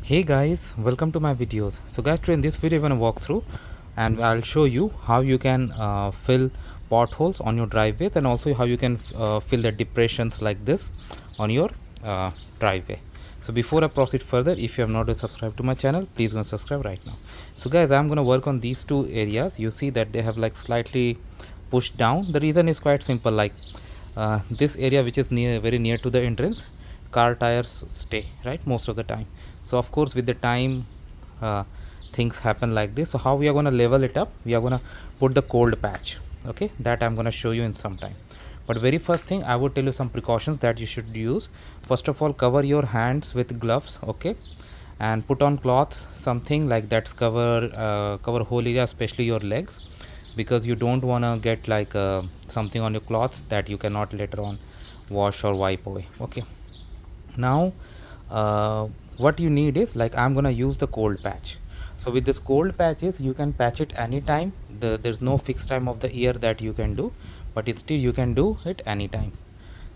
Hey guys, welcome to my videos. So guys, today in this video I'm going to walk through and I'll show you how you can fill potholes on your driveways, and also how you can fill the depressions like this on your driveway. So before I proceed further, if you have not subscribed to my channel, please go and subscribe right now. So guys, I'm going to work on these two areas. You see that they have like slightly pushed down. The reason is quite simple, like this area which is very near to the entrance, car tires stay right most of the time. So of course with the time things happen like this. So how we are going to level it up? We are going to put the cold patch. Okay, that I'm going to show you in some time. But very first thing, I would tell you some precautions that you should use. First of all, cover your hands with gloves. Okay, and put on cloths, something like that's cover whole area, especially your legs, because you don't want to get like something on your clothes that you cannot later on wash or wipe away. Okay, now what you need is, like, I'm gonna use the cold patch. So with this cold patches, you can patch it anytime. There's no fixed time of the year that you can do, but it's still you can do it anytime.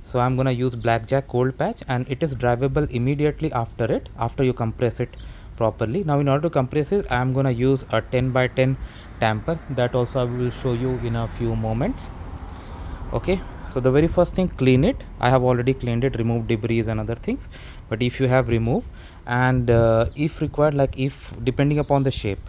So I'm gonna use blackjack cold patch, and it is drivable immediately after you compress it properly. Now in order to compress it, I'm gonna use a 10 by 10 tamper. That also I will show you in a few moments. Okay, so the very first thing, clean it. I have already cleaned it, removed debris and other things, but if you have, remove. And if required, like, if depending upon the shape,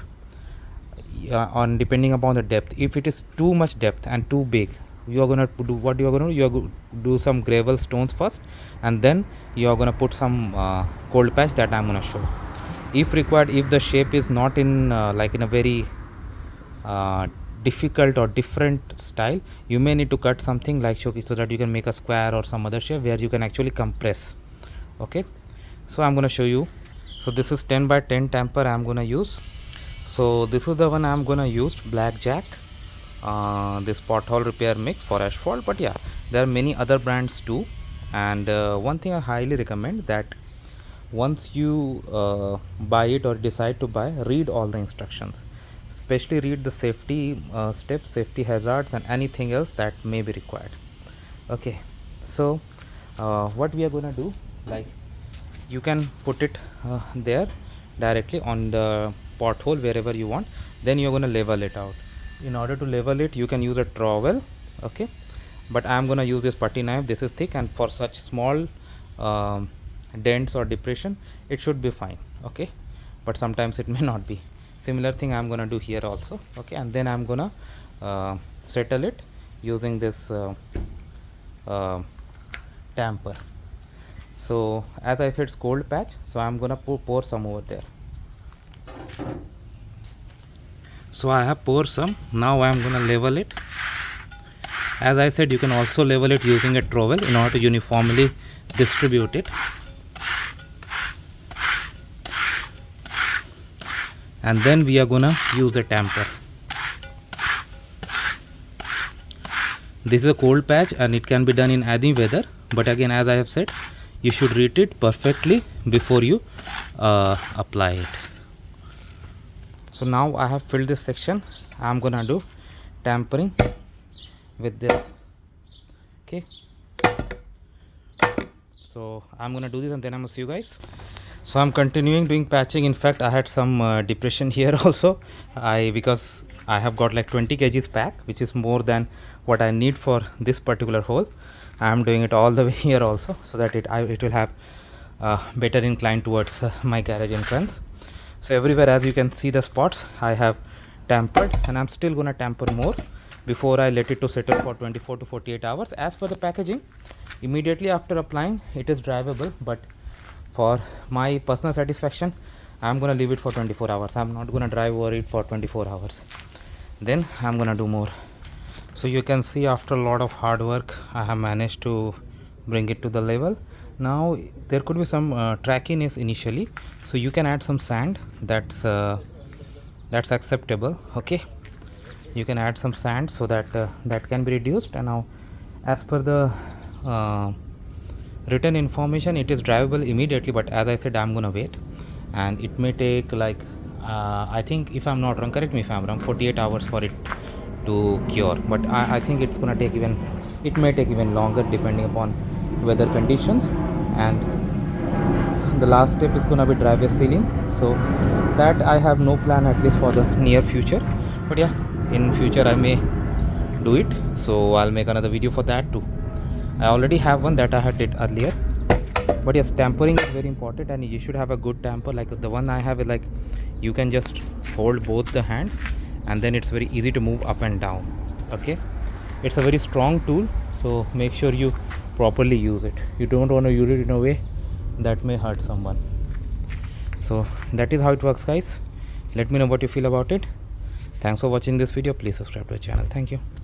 on depending upon the depth, if it is too much depth and too big, you are gonna do what you are gonna do. You are going to do some gravel stones first, and then you are gonna put some cold patch that I'm gonna show. If required, if the shape is not in like in a very difficult or different style, you may need to cut something like so that you can make a square or some other shape where you can actually compress. Okay, so I'm going to show you. So this is 10 by 10 tamper I'm going to use. So this is the one I'm going to use, blackjack, this pothole repair mix for asphalt. But yeah, there are many other brands too. And one thing I highly recommend, that once you buy it or decide to buy, read all the instructions, especially read the safety steps, safety hazards, and anything else that may be required. Okay, so what we are going to do, like, you can put it there directly on the pothole wherever you want. Then you're going to level it out. In order to level it, you can use a trowel. Okay, but I'm going to use this putty knife. This is thick, and for such small dents or depression, it should be fine. Okay, but sometimes it may not be. Similar thing I'm gonna do here also. Okay, and then I'm gonna settle it using this tamper. So as I said, it's cold patch, so I'm gonna pour some over there. So I have poured some. Now I'm gonna level it. As I said, you can also level it using a trowel in order to uniformly distribute it. And then we are gonna use the tamper. This is a cold patch, and it can be done in any weather, but again, as I have said, you should read it perfectly before you apply it. So now I have filled this section. I'm gonna do tampering with this. Okay, so I'm gonna do this, and then I'm gonna see you guys. So I'm continuing doing patching. In fact, I had some depression here also. Because I have got like 20 kgs pack, which is more than what I need for this particular hole. I'm doing it all the way here also, so that it will have better incline towards my garage entrance. So everywhere, as you can see the spots, I have tampered, and I'm still gonna tamper more before I let it to settle for 24 to 48 hours. As per the packaging, immediately after applying, it is drivable, but for my personal satisfaction, I'm gonna leave it for 24 hours. I'm not gonna drive over it for 24 hours. Then I'm gonna do more. So you can see, after a lot of hard work, I have managed to bring it to the level. Now there could be some trackiness initially, so you can add some sand. That's acceptable. Okay, you can add some sand so that that can be reduced. And now, as per the written information, it is drivable immediately, but as I said, I'm gonna wait, and it may take like I think, if I'm not wrong, correct me if I'm wrong, 48 hours for it to cure. But I think it's gonna take it may take even longer, depending upon weather conditions. And the last step is gonna be driveway sealing. So that I have no plan, at least for the near future, but yeah, in future I may do it. So I'll make another video for that too. I already have one that I had did earlier, but yes, tampering is very important, and you should have a good tamper. Like the one I have is like you can just hold both the hands, and then it's very easy to move up and down. Okay, it's a very strong tool, so make sure you properly use it. You don't want to use it in a way that may hurt someone. So that is how it works, guys. Let me know what you feel about it. Thanks for watching this video. Please subscribe to the channel. Thank you.